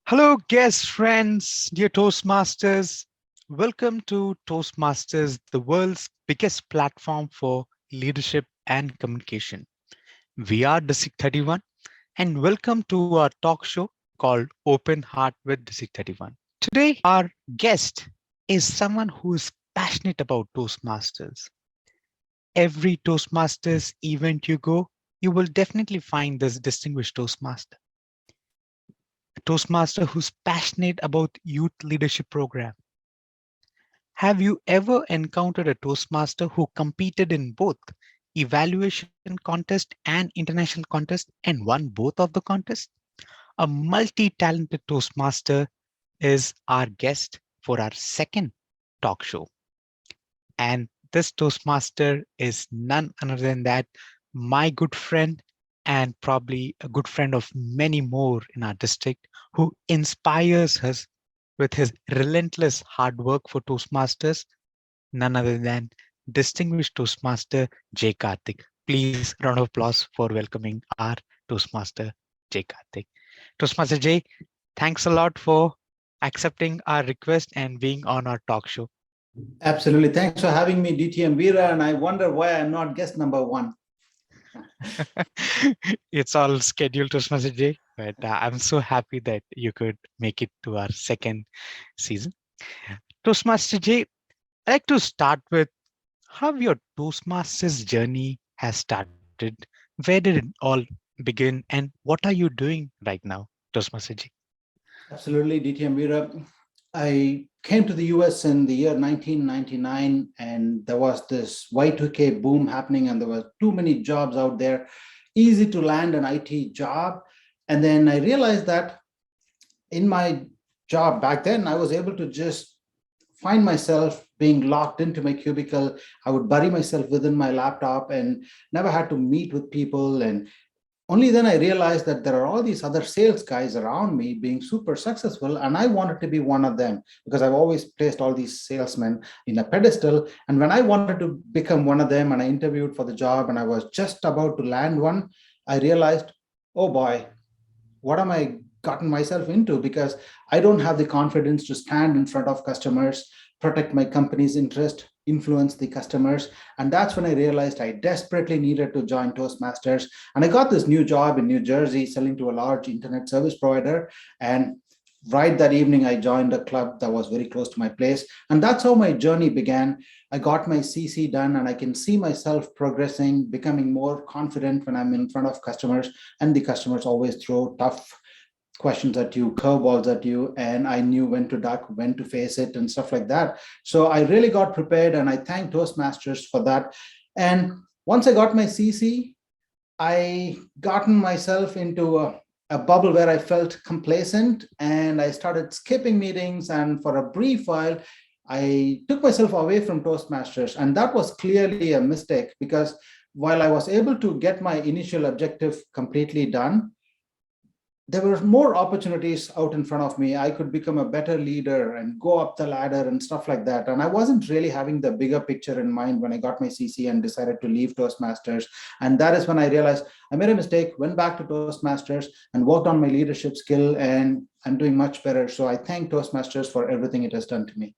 Hello, guests, friends, dear Toastmasters. Welcome to Toastmasters, the world's biggest platform for leadership and communication. We are District 31, and welcome to our talk show called Open Heart with District 31. Today, our guest is someone who is passionate about Toastmasters. Every Toastmasters event you go, you will definitely find this distinguished Toastmaster. A Toastmaster who's passionate about youth leadership program. Have you ever encountered a Toastmaster who competed in both evaluation contest and international contest and won both of the contests? A multi-talented Toastmaster is our guest for our second talk show. And this Toastmaster is none other than that, my good friend and probably a good friend of many more in our district who inspires us with his relentless hard work for Toastmasters, none other than distinguished Toastmaster Jay Karthik. Please, round of applause for welcoming our Toastmaster Jay Karthik. Toastmaster Jay, thanks a lot for accepting our request and being on our talk show. Absolutely. Thanks for having me, DTM Veera. And I wonder why I'm not guest number one. It's all scheduled, Toastmaster Jay, but I'm so happy that you could make it to our second season. Toastmaster Jay, I'd like to start with how your Toastmasters journey has started. Where did it all begin, and what are you doing right now, Toastmaster Jay? Absolutely, DTM Veera. I came to the US in the year 1999, and there was this Y2K boom happening, and there were too many jobs out there, easy to land an IT job. And then I realized that in my job back then, I was able to just find myself being locked into my cubicle. I would bury myself within my laptop and never had to meet with people. And only then I realized that there are all these other sales guys around me being super successful, and I wanted to be one of them because I've always placed all these salesmen in a pedestal. And when I wanted to become one of them and I interviewed for the job and I was just about to land one, I realized, oh boy, what am I gotten myself into? Because I don't have the confidence to stand in front of customers, protect my company's interest, influence the customers. And that's when I realized I desperately needed to join Toastmasters. And I got this new job in New Jersey selling to a large internet service provider. And right that evening, I joined a club that was very close to my place. And that's how my journey began. I got my CC done, and I can see myself progressing, becoming more confident when I'm in front of customers. And the customers always throw tough questions at you, curveballs at you, and I knew when to duck, when to face it, and stuff like that. So I really got prepared, and I thank Toastmasters for that. And once I got my CC, I gotten myself into a bubble where I felt complacent, and I started skipping meetings. And for a brief while, I took myself away from Toastmasters, and that was clearly a mistake because while I was able to get my initial objective completely done, there were more opportunities out in front of me. I could become a better leader and go up the ladder and stuff like that. And I wasn't really having the bigger picture in mind when I got my CC and decided to leave Toastmasters. And that is when I realized I made a mistake, went back to Toastmasters and worked on my leadership skill, and I'm doing much better. So I thank Toastmasters for everything it has done to me.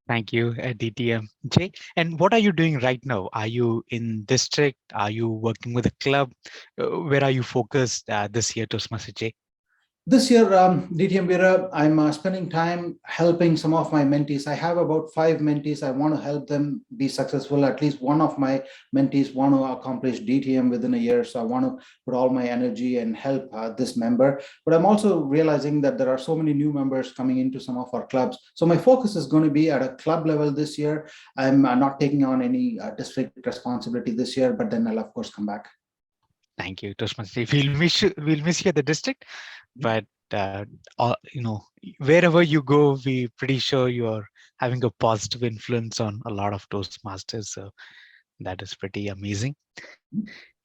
Thank you, DTM Jay. And what are you doing right now? Are you in district? Are you working with a club? Where are you focused this year, Toastmaster Jay? This year, DTM Veera, I'm spending time helping some of my mentees. I have about 5 mentees. I want to help them be successful. At least one of my mentees want to accomplish DTM within a year. So I want to put all my energy and help this member. But I'm also realizing that there are so many new members coming into some of our clubs. So my focus is going to be at a club level this year. I'm not taking on any district responsibility this year, but then I'll, of course, come back. Thank you, Toastmaster Jay. We'll miss you at the district, but you know, wherever you go, we pretty sure you're having a positive influence on a lot of Toastmasters. So that is pretty amazing.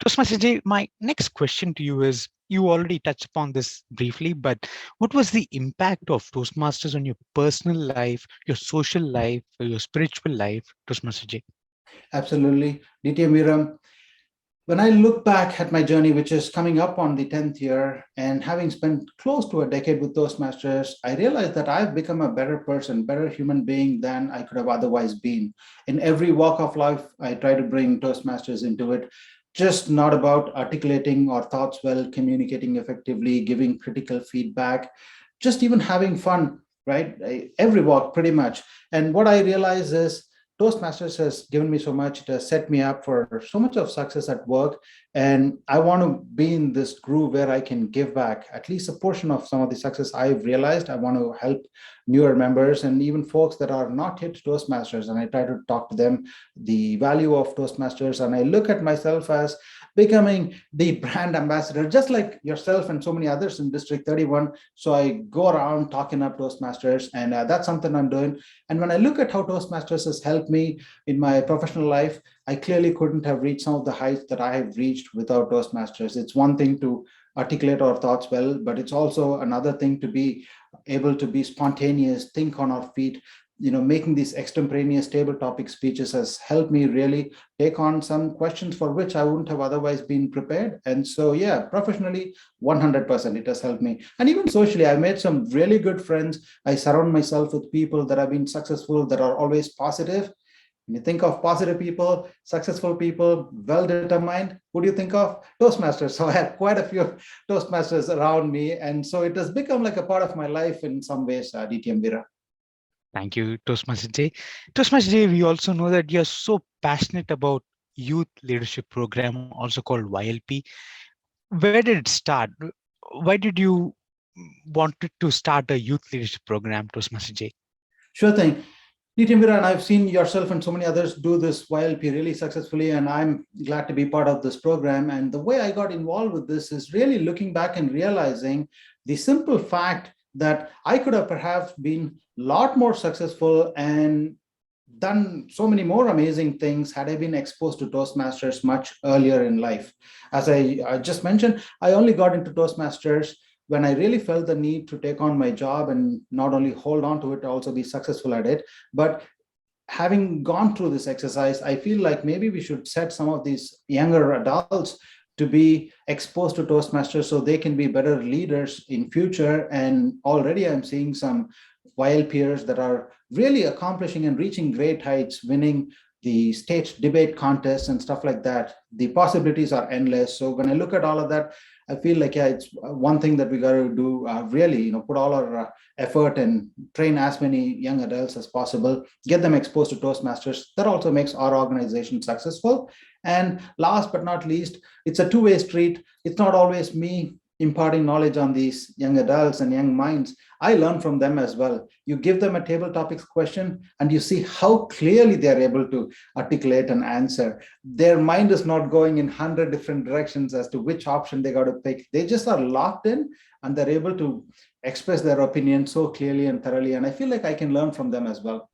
Toastmaster Jay, my next question to you is, you already touched upon this briefly, but what was the impact of Toastmasters on your personal life, your social life, or your spiritual life, Toastmaster Jay? Absolutely. DTM Veera, When I look back at my journey, which is coming up on the 10th year, and having spent close to a decade with Toastmasters, I realized that I've become a better person, better human being than I could have otherwise been. In every walk of life, I try to bring Toastmasters into it. Just not about articulating our thoughts well, communicating effectively, giving critical feedback, just even having fun, right? Every walk, pretty much. And what I realize is Toastmasters has given me so much. It has set me up for so much of success at work. And I want to be in this groove where I can give back at least a portion of some of the success I've realized. I want to help newer members and even folks that are not yet Toastmasters. And I try to talk to them the value of Toastmasters. And I look at myself as becoming the brand ambassador, just like yourself and so many others in District 31. So I go around talking up Toastmasters, and that's something I'm doing. And when I look at how Toastmasters has helped me in my professional life, I clearly couldn't have reached some of the heights that I have reached without Toastmasters. It's one thing to articulate our thoughts well, but it's also another thing to be able to be spontaneous, think on our feet. Making these extemporaneous table topic speeches has helped me really take on some questions for which I wouldn't have otherwise been prepared. And so, yeah, professionally, 100% it has helped me. And even socially, I made some really good friends. I surround myself with people that have been successful, that are always positive. When you think of positive people, successful people, well determined, who do you think of? Toastmasters. So I have quite a few Toastmasters around me. And so it has become like a part of my life in some ways, DTM Vira. Thank you, Toastmaster Jay. Toastmaster Jay, we also know that you're so passionate about youth leadership program, also called YLP. Where did it start? Why did you wanted to start a youth leadership program, Toastmaster Jay? Sure thing. Nitin and I've seen yourself and so many others do this YLP really successfully, and I'm glad to be part of this program. And the way I got involved with this is really looking back and realizing the simple fact that I could have perhaps been a lot more successful and done so many more amazing things had I been exposed to Toastmasters much earlier in life. As I just mentioned, I only got into Toastmasters when I really felt the need to take on my job and not only hold on to it, also be successful at it. But having gone through this exercise, I feel like maybe we should set some of these younger adults to be exposed to Toastmasters so they can be better leaders in future. And already I'm seeing some wild peers that are really accomplishing and reaching great heights, winning the state debate contests and stuff like that. The possibilities are endless. So when I look at all of that, I feel like, yeah, it's one thing that we got to do, really, put all our effort and train as many young adults as possible, get them exposed to Toastmasters. That also makes our organization successful. And last but not least, it's a two-way street. It's not always me imparting knowledge on these young adults and young minds. I learn from them as well. You give them a table topics question and you see how clearly they're able to articulate an answer. Their mind is not going in 100 different directions as to which option they got to pick. They just are locked in and they're able to express their opinion so clearly and thoroughly. And I feel like I can learn from them as well.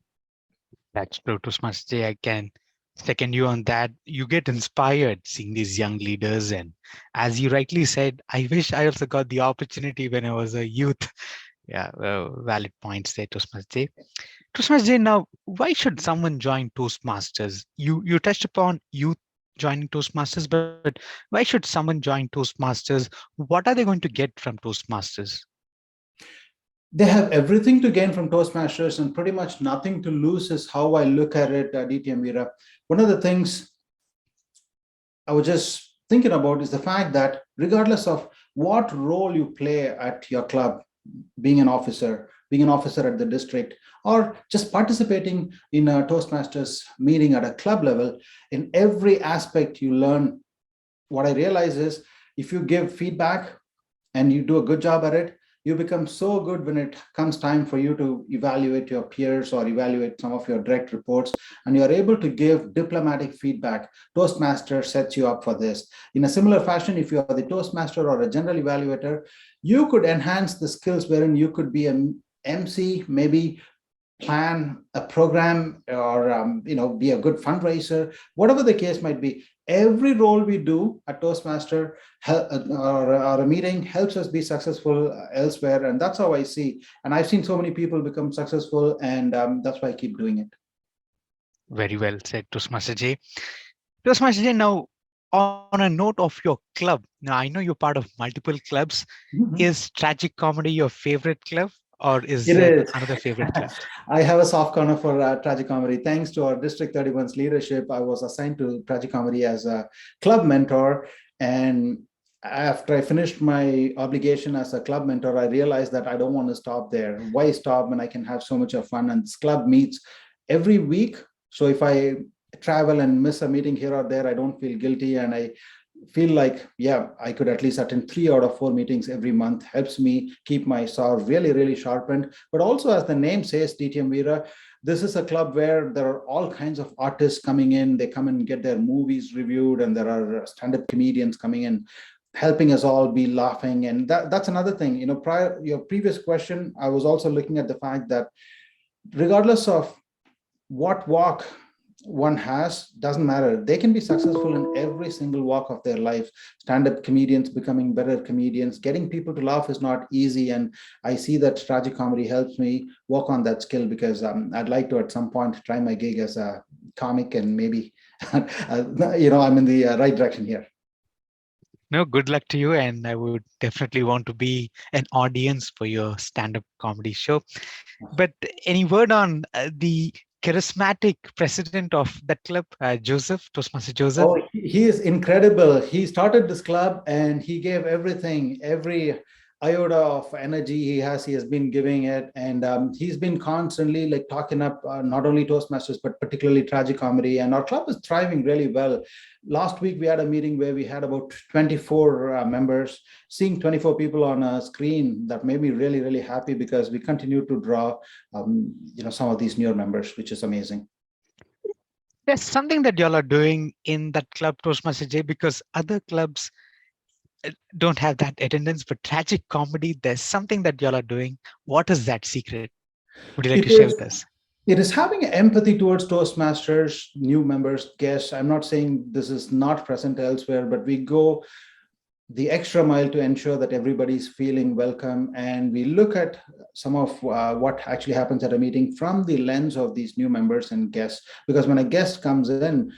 That's true, Toastmaster Jay. I can second you on that. You get inspired seeing these young leaders. And as you rightly said, I wish I also got the opportunity when I was a youth. Yeah, valid points there, Toastmaster Jay. Toastmaster Jay, now, why should someone join Toastmasters? You touched upon youth joining Toastmasters, but why should someone join Toastmasters? What are they going to get from Toastmasters? They have everything to gain from Toastmasters and pretty much nothing to lose, is how I look at it, DTM Vira. One of the things I was just thinking about is the fact that regardless of what role you play at your club, being an officer at the district, or just participating in a Toastmasters meeting at a club level, in every aspect you learn. What I realize is if you give feedback and you do a good job at it, you become so good when it comes time for you to evaluate your peers or evaluate some of your direct reports, and you're able to give diplomatic feedback. Toastmaster sets you up for this. In a similar fashion, if you are the Toastmaster or a general evaluator, you could enhance the skills wherein you could be an MC, maybe plan a program, or be a good fundraiser, whatever the case might be. Every role we do at Toastmaster or a meeting helps us be successful elsewhere, and that's how I see. And I've seen so many people become successful, and that's why I keep doing it. Very well said, Toastmaster Jay. Toastmaster Jay, now on a note of your club, now I know you're part of multiple clubs. Mhm. Is tragic comedy your favorite club, or is It there is. another favorite club? I have a soft corner for tragic comedy. Thanks to our District 31's leadership, I was assigned to tragic comedy as a club mentor. And after I finished my obligation as a club mentor, I realized that I don't want to stop there. Why stop when I can have so much of fun? And this club meets every week. So if I travel and miss a meeting here or there, I don't feel guilty. And I feel like, yeah, I could at least attend 3 out of 4 meetings every month. Helps me keep my saw really, really sharpened. But also, as the name says, DTM Veera, this is a club where there are all kinds of artists coming in. They come and get their movies reviewed, and there are stand-up comedians coming in, helping us all be laughing. And that's another thing. Prior your previous question, I was also looking at the fact that regardless of what walk one has, doesn't matter. They can be successful in every single walk of their life. Stand-up comedians becoming better comedians, getting people to laugh is not easy. And I see that tragic comedy helps me work on that skill, because I'd like to at some point try my gig as a comic, and maybe I'm in the right direction here. No, good luck to you. And I would definitely want to be an audience for your stand up comedy show. But any word on the charismatic president of that club, Joseph, Toastmaster Joseph? Oh, he is incredible. He started this club and he gave everything, every iota of energy he has been giving it. And he's been constantly like talking up not only Toastmasters, but particularly tragic comedy. And our club is thriving really well. Last week, we had a meeting where we had about 24 members. Seeing 24 people on a screen, that made me really, really happy, because we continue to draw, some of these newer members, which is amazing. There's something that y'all are doing in that club, Toastmaster Jay, because other clubs don't have that attendance, but tragic comedy, there's something that y'all are doing. What is that secret? Would you like to It share with is us? it is having empathy towards Toastmasters, new members, guests. I'm not saying this is not present elsewhere, but we go the extra mile to ensure that everybody's feeling welcome. And we look at some of what actually happens at a meeting from the lens of these new members and guests. Because when a guest comes in,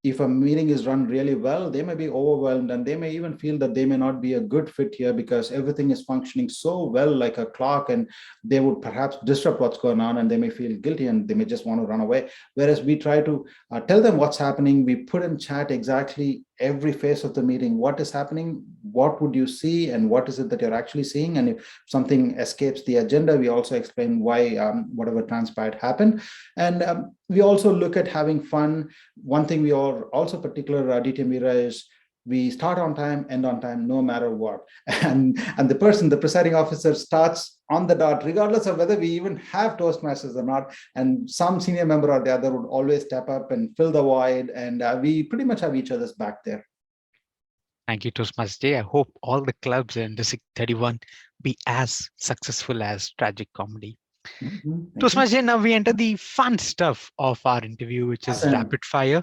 if a meeting is run really well, they may be overwhelmed, and they may even feel that they may not be a good fit here, because everything is functioning so well like a clock, and they would perhaps disrupt what's going on, and they may feel guilty and they may just want to run away. Whereas we try to tell them what's happening. We put in chat exactly every phase of the meeting, what is happening, what would you see, and what is it that you're actually seeing. And if something escapes the agenda, we also explain why whatever transpired happened. And we also look at having fun. One thing we are also particular DTM Veera is we start on time, end on time, no matter what. And the presiding officer, starts on the dot, regardless of whether we even have Toastmasters or not. And some senior member or the other would always step up and fill the void. And we pretty much have each other's back there. Thank you, Toastmaster Jay. I hope all the clubs in District 31 be as successful as tragic comedy. Thank you. Toastmaster Jay, now we enter the fun stuff of our interview, which is Awesome. rapid fire.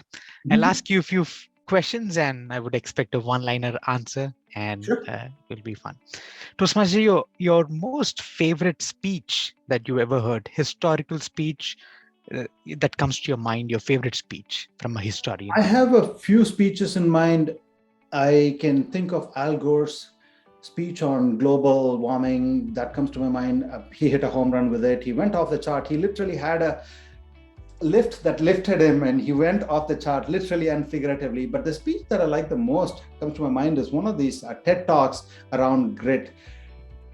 I'll Mhm. ask you a few questions, and I would expect a one-liner answer, and Sure. it will be fun. Toastmaster Jay, your most favorite speech that you ever heard, historical speech that comes to your mind, your favorite speech from a historian. I have a few speeches in mind. I can think of Al Gore's speech on global warming. That comes to my mind. He hit a home run with it. He went off the chart. He literally had a lift that lifted him, and he went off the chart, literally and figuratively. But the speech that I like the most comes to my mind is one of these TED Talks around grit.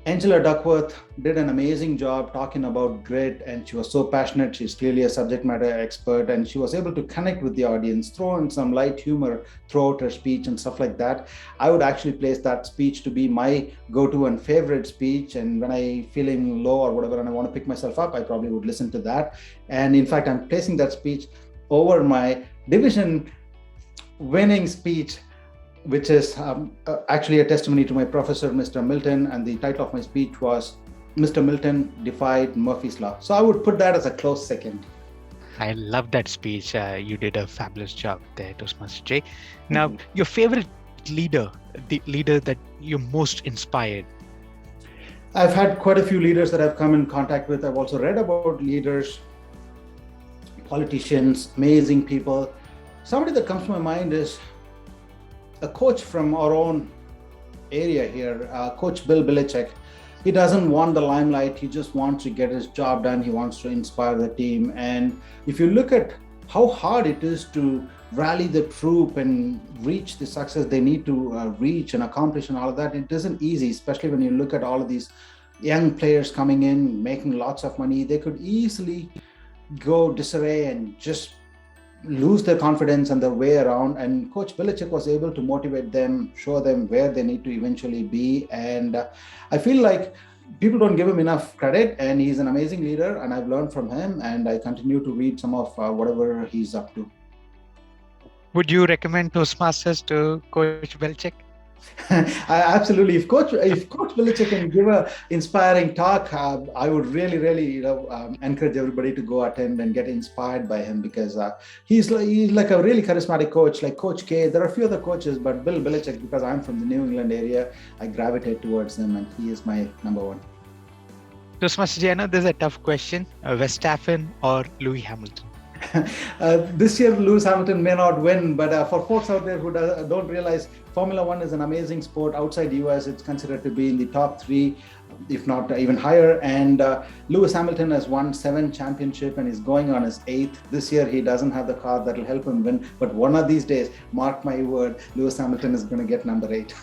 Angela Duckworth did an amazing job talking about grit, and she was so passionate. She's clearly a subject matter expert, and she was able to connect with the audience, throw in some light humor throughout her speech and stuff like that. I would actually place that speech to be my go-to and favorite speech. And when I feeling low or whatever, and I want to pick myself up, I probably would listen to that. And in fact, I'm placing that speech over my division winning speech, which is actually a testimony to my professor, Mr. Milton. And the title of my speech was Mr. Milton Defied Murphy's Law. So I would put that as a close second. I love that speech. You did a fabulous job there, Toastmaster Jay. Now, your favorite leader, the leader that you're most inspired. I've had quite a few leaders that I've come in contact with. I've also read about leaders, politicians, amazing people. Somebody that comes to my mind is a coach from our own area here, Coach Bill Belichick. He doesn't want the limelight. He just wants to get his job done. He wants to inspire the team. And if you look at how hard it is to rally the troop and reach the success they need to reach and accomplish and all of that, it isn't easy, especially when you look at all of these young players coming in, making lots of money. They could easily go disarray and just lose their confidence and their way around. And Coach Belichick was able to motivate them, show them where they need to eventually be. And I feel like people don't give him enough credit, and he's an amazing leader. And I've learned from him, and I continue to read some of whatever he's up to. Would you recommend Toastmasters to Coach Belichick? Absolutely. If Coach Belichick can give a inspiring talk, I would really encourage everybody to go attend and get inspired by him, because he's like a really charismatic coach, like Coach K. There are a few other coaches, but Bill Belichick, because I'm from the New England area, I gravitate towards him, and he is my number one. Toastmaster Jay, I know this is a tough question. Verstappen or Lewis Hamilton? This year, Lewis Hamilton may not win, but for folks out there who don't realize, Formula One is an amazing sport. Outside US, it's considered to be in the top three, if not even higher. And Lewis Hamilton has won 7 championships and is going on his 8th. This year, he doesn't have the car that will help him win. But one of these days, mark my word, Lewis Hamilton is going to get number 8.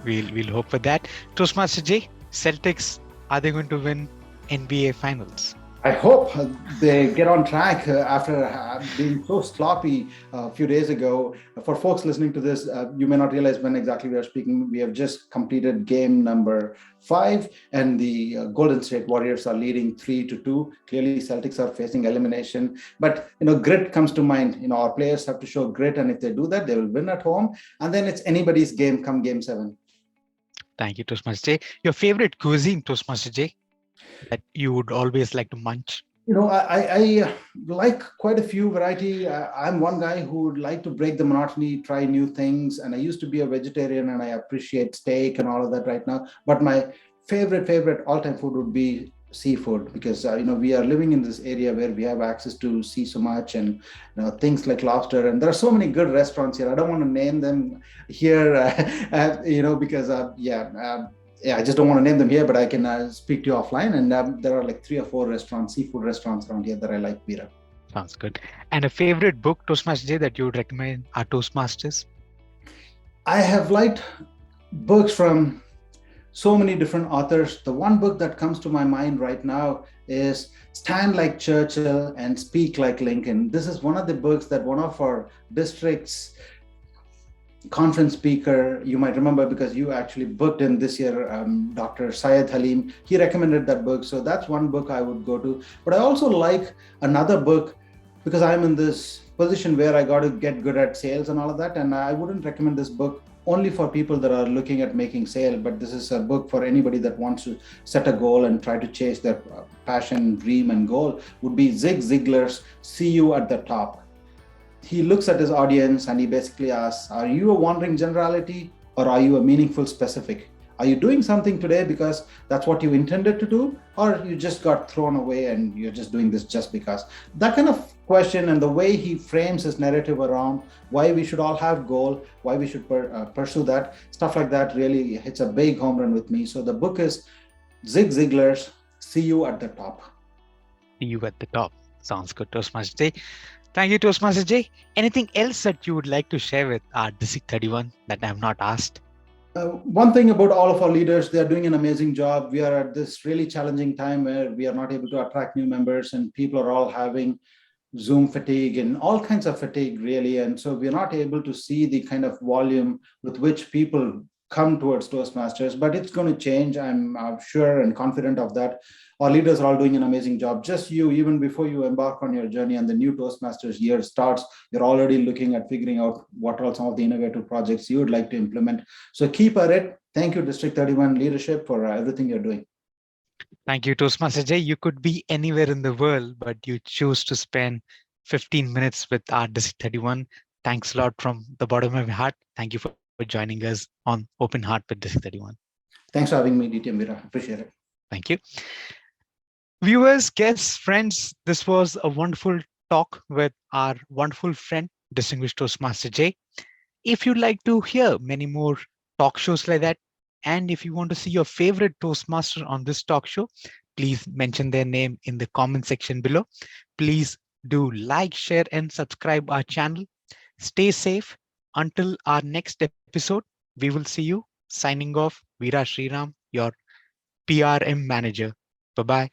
We'll hope for that. Toastmaster Jay, Celtics, are they going to win NBA Finals? I hope they get on track after being so sloppy a few days ago. For folks listening to this, you may not realize when exactly we are speaking. We have just completed game number 5, and the Golden State Warriors are leading 3-2. Clearly, Celtics are facing elimination. But grit comes to mind. Our players have to show grit, and if they do that, they will win at home. And then it's anybody's game come game 7. Thank you, Toastmaster Jay. Your favorite cuisine, Toastmaster Jay, that you would always like to munch? I like quite a few variety. I'm one guy who would like to break the monotony, try new things. And I used to be a vegetarian, and I appreciate steak and all of that right now. But my favorite all-time food would be seafood, because we are living in this area where we have access to sea so much, and things like lobster, and there are so many good restaurants here. I don't want to name them here, because I just don't want to name them here, but I can speak to you offline. And there are like 3 or 4 seafood restaurants around here that I like, Veera. Sounds good. And a favorite book, Toastmaster Jay, that you would recommend our Toastmasters? I have liked books from so many different authors. The one book that comes to my mind right now is Stand Like Churchill and Speak Like Lincoln. This is one of the books that one of our district's conference speaker, you might remember because you actually booked in this year, Dr. Syed Halim. He recommended that book. So that's one book I would go to. But I also like another book, because I'm in this position where I got to get good at sales and all of that. And I wouldn't recommend this book only for people that are looking at making sale, but this is a book for anybody that wants to set a goal and try to chase their passion, dream, and goal. Would be Zig Ziglar's See You at the Top. He looks at his audience and he basically asks, are you a wandering generality, or are you a meaningful specific? Are you doing something today because that's what you intended to do, or you just got thrown away and you're just doing this just because? That kind of question, and the way he frames his narrative around why we should all have goal, why we should pursue that, stuff like that really hits a big home run with me. So the book is Zig Ziglar's See You at the Top. See You at the Top. Sounds good, Toastmaster Jay. Thank you, Toastmaster Jay. Anything else that you would like to share with our District 31 that I have not asked? One thing about all of our leaders, they are doing an amazing job. We are at this really challenging time where we are not able to attract new members, and people are all having Zoom fatigue and all kinds of fatigue, really. And so we're not able to see the kind of volume with which people come towards Toastmasters, but it's going to change. I'm sure and confident of that. Our leaders are all doing an amazing job. Just you, even before you embark on your journey and the new Toastmasters year starts, you're already looking at figuring out what are some of the innovative projects you would like to implement. So keep at it. Thank you, District 31 leadership, for everything you're doing. Thank you, Toastmaster Jay. You could be anywhere in the world, but you choose to spend 15 minutes with our District 31. Thanks a lot from the bottom of my heart. Thank you for joining us on Open Heart with District 31. Thanks for having me, DTM Veera. Appreciate it. Thank you. Viewers, guests, friends, this was a wonderful talk with our wonderful friend, distinguished Toastmaster Jay. If you'd like to hear many more talk shows like that, and if you want to see your favorite Toastmaster on this talk show, please mention their name in the comment section below. Please do like, share, and subscribe our channel. Stay safe. Until our next episode, we will see you. Signing off, Veera Sriram, your PRM manager. Bye bye.